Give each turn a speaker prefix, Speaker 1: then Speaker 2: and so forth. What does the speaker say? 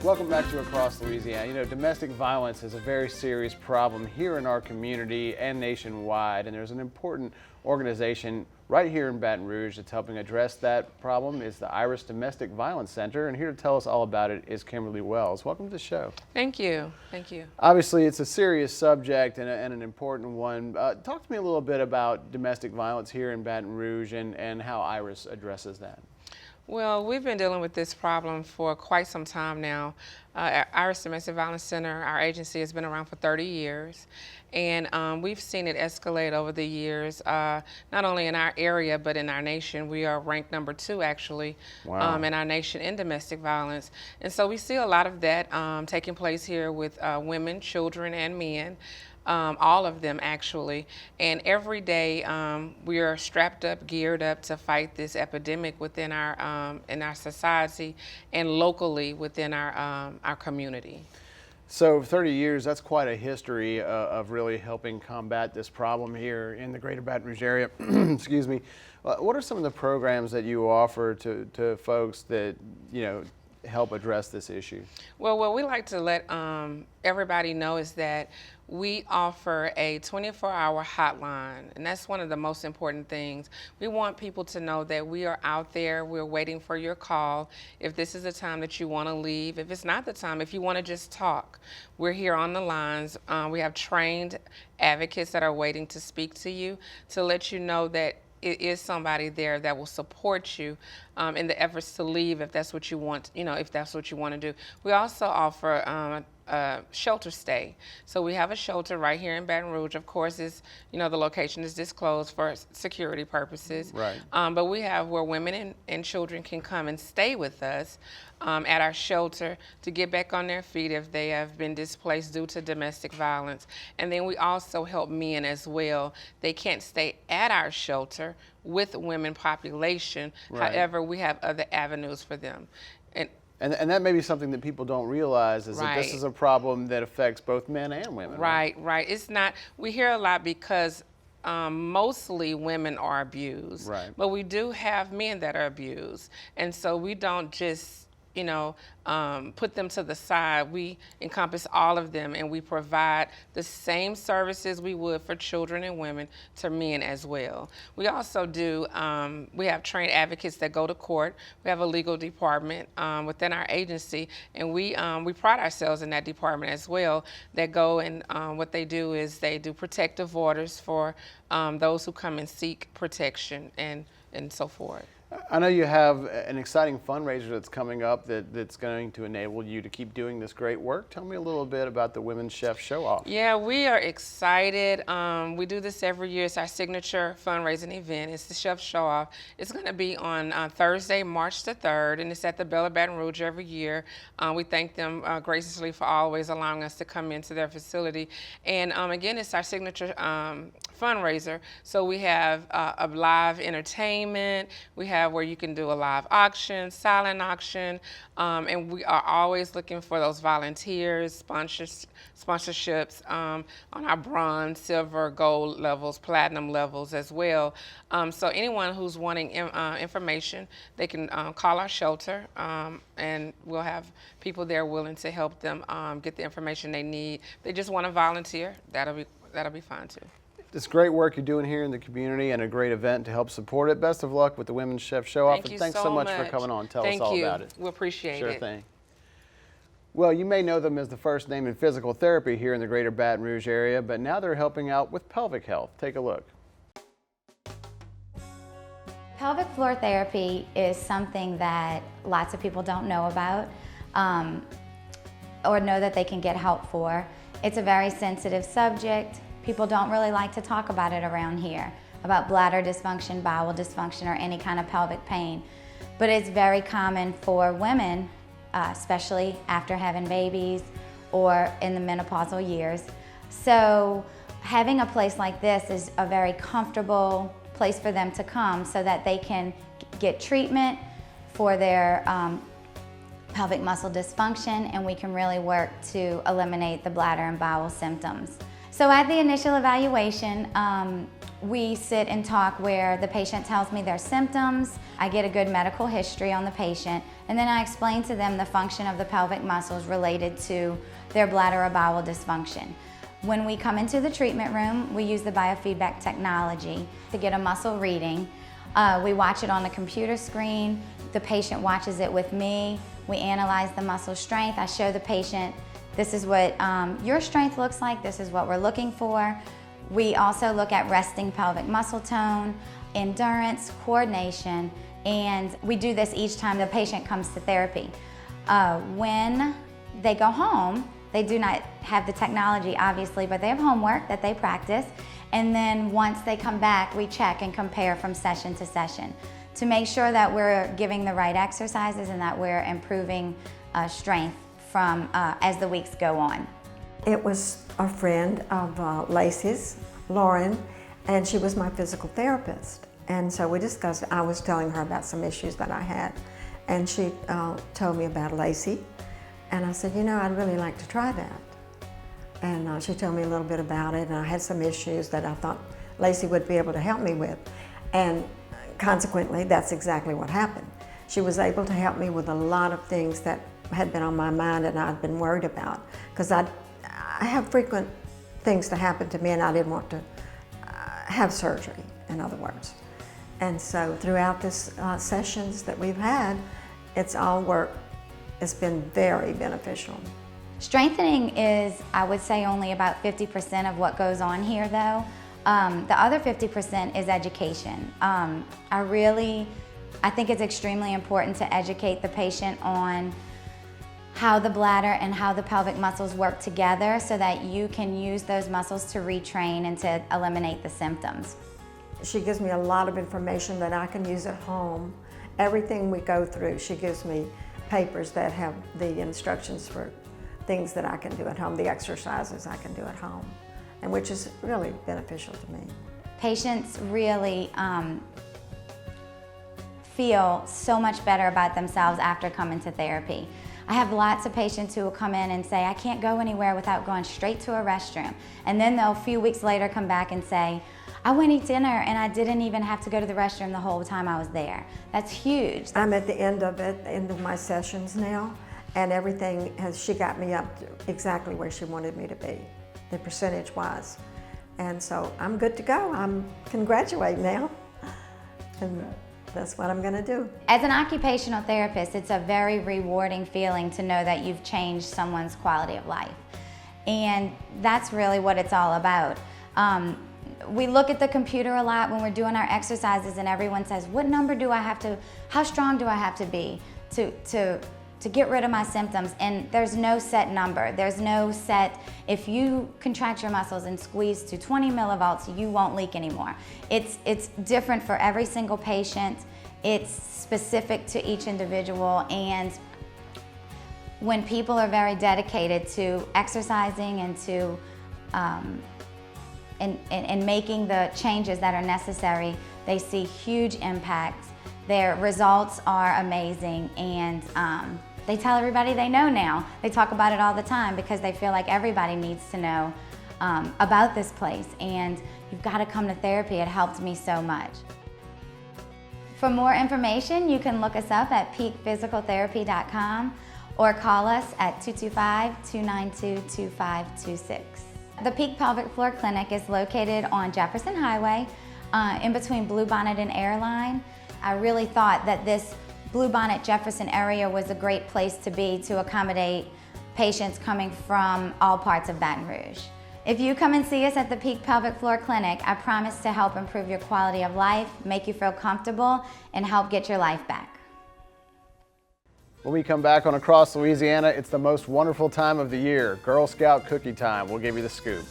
Speaker 1: Welcome back to Across Louisiana. You know, domestic violence is a very serious problem here in our community and nationwide, and there's an important organization right here in Baton Rouge that's helping address that problem. It's the Iris Domestic Violence Center, and here to tell us all about it is Kimberlee Wells. Welcome to the show.
Speaker 2: Thank you. Thank you.
Speaker 1: Obviously, it's a serious subject and an important one. Talk to me a little bit about domestic violence here in Baton Rouge and how Iris addresses that.
Speaker 2: Well, we've been dealing with this problem for quite some time now. Iris Domestic Violence Center, our agency, has been around for 30 years, and we've seen it escalate over the years, not only in our area, but in our nation. We are ranked number 2, actually,
Speaker 1: Wow.
Speaker 2: in our nation in domestic violence. And so we see a lot of that taking place here with women, children, and men. All of them, actually. And every day we are strapped up, geared up to fight this epidemic within our in our society and locally within our community.
Speaker 1: So 30 years, that's quite a history of really helping combat this problem here in the greater Baton Rouge area. Excuse me. What are some of the programs that you offer to folks that, you know, help address this issue?
Speaker 2: Well, what we like to let everybody know is that we offer a 24-hour hotline, and that's one of the most important things. We want people to know that we are out there, we're waiting for your call. If this is the time that you want to leave, if it's not the time, if you want to just talk, we're here on the lines. We have trained advocates that are waiting to speak to you to let you know that it is somebody there that will support you in the efforts to leave if that's what you want, you know, if that's what you want to do. We also offer shelter stay. So we have a shelter right here in Baton Rouge. Of course, the location is disclosed for security purposes.
Speaker 1: Right.
Speaker 2: But we have where women and children can come and stay with us at our shelter to get back on their feet if they have been displaced due to domestic violence. And then we also help men as well. They can't stay at our shelter with the women population.
Speaker 1: Right.
Speaker 2: However, we have other avenues for them.
Speaker 1: And that may be something that people don't realize is that this is a problem that affects both men and women.
Speaker 2: Right. It's not, we hear a lot because mostly women are abused.
Speaker 1: Right.
Speaker 2: But we do have men that are abused. And so we don't just, put them to the side. We encompass all of them, and we provide the same services we would for children and women to men as well. We also do, we have trained advocates that go to court. We have a legal department within our agency, and we pride ourselves in that department as well, that go and what they do is they do protective orders for those who come and seek protection and so forth.
Speaker 1: I know you have an exciting fundraiser that's coming up that's going to enable you to keep doing this great work. Tell me a little bit about the Women's Chef Show-Off.
Speaker 2: Yeah, we are excited. We do this every year. It's our signature fundraising event. It's the Chef Show-Off. It's going to be on Thursday, March the 3rd, and it's at the Belle of Baton Rouge every year. We thank them graciously for always allowing us to come into their facility. And again, it's our signature fundraiser. So we have a live entertainment. We have where you can do a live auction, silent auction, and we are always looking for those volunteers, sponsorships on our bronze, silver, gold levels, platinum levels as well. So anyone who's wanting information, they can call our shelter, and we'll have people there willing to help them get the information they need. They just want to volunteer. That'll be fine too.
Speaker 1: It's great work you're doing here in the community and a great event to help support it. Best of luck with the Women's Chef Show-Off.
Speaker 2: Thank you
Speaker 1: Thanks so much for coming on. Tell us all about it.
Speaker 2: We appreciate it.
Speaker 1: Sure thing. Well, you may know them as the first name in physical therapy here in the greater Baton Rouge area, but now they're helping out with pelvic health. Take a look.
Speaker 3: Pelvic floor therapy is something that lots of people don't know about or know that they can get help for. It's a very sensitive subject. People don't really like to talk about it around here, about bladder dysfunction, bowel dysfunction, or any kind of pelvic pain. But it's very common for women, especially after having babies or in the menopausal years. So having a place like this is a very comfortable place for them to come so that they can get treatment for their pelvic muscle dysfunction, and we can really work to eliminate the bladder and bowel symptoms. So at the initial evaluation, we sit and talk where the patient tells me their symptoms, I get a good medical history on the patient, and then I explain to them the function of the pelvic muscles related to their bladder or bowel dysfunction. When we come into the treatment room, we use the biofeedback technology to get a muscle reading. We watch it on the computer screen, the patient watches it with me, we analyze the muscle strength, I show the patient this is what your strength looks like, this is what we're looking for. We also look at resting pelvic muscle tone, endurance, coordination, and we do this each time the patient comes to therapy. When they go home, they do not have the technology obviously, but they have homework that they practice, and then once they come back, we check and compare from session to session to make sure that we're giving the right exercises and that we're improving strength from as the weeks go on.
Speaker 4: It was a friend of Lacey's, Lauren, and she was my physical therapist. And so we discussed, I was telling her about some issues that I had, and she told me about Lacey. And I said, you know, I'd really like to try that. And she told me a little bit about it, and I had some issues that I thought Lacey would be able to help me with. And consequently, that's exactly what happened. She was able to help me with a lot of things that had been on my mind and I'd been worried about. Because I have frequent things to happen to me and I didn't want to have surgery, in other words. And so throughout this sessions that we've had, it's all worked. It's been very beneficial.
Speaker 3: Strengthening is, I would say, only about 50% of what goes on here though. The other 50% is education. I think it's extremely important to educate the patient on how the bladder and how the pelvic muscles work together so that you can use those muscles to retrain and to eliminate the symptoms.
Speaker 4: She gives me a lot of information that I can use at home. Everything we go through, she gives me papers that have the instructions for things that I can do at home, the exercises I can do at home, and which is really beneficial to me.
Speaker 3: Patients really feel so much better about themselves after coming to therapy. I have lots of patients who will come in and say, I can't go anywhere without going straight to a restroom. And then they'll a few weeks later come back and say, I went to eat dinner and I didn't even have to go to the restroom the whole time I was there. That's huge.
Speaker 4: I'm at the end of it, the end of my sessions now, and everything she got me up to exactly where she wanted me to be, the percentage-wise. And so I'm good to go. I'm can graduate now. And that's what I'm going to do.
Speaker 3: As an occupational therapist, it's a very rewarding feeling to know that you've changed someone's quality of life. And that's really what it's all about. We look at the computer a lot when we're doing our exercises and everyone says, what number do I have to, how strong do I have to be to get rid of my symptoms? And there's no set number. There's no set, if you contract your muscles and squeeze to 20 millivolts, you won't leak anymore. It's different for every single patient. It's specific to each individual. And when people are very dedicated to exercising and to and making the changes that are necessary, they see huge impacts. Their results are amazing, and they tell everybody they know now. They talk about it all the time because they feel like everybody needs to know about this place, and you've got to come to therapy. It helped me so much. For more information, you can look us up at peakphysicaltherapy.com or call us at 225-292-2526. The Peak Pelvic Floor Clinic is located on Jefferson Highway in between Bluebonnet and Airline. I really thought that this Bluebonnet Jefferson area was a great place to be to accommodate patients coming from all parts of Baton Rouge. If you come and see us at the Peak Pelvic Floor Clinic, I promise to help improve your quality of life, make you feel comfortable, and help get your life back.
Speaker 1: When we come back on Across Louisiana, it's the most wonderful time of the year, Girl Scout cookie time. We'll give you the scoop.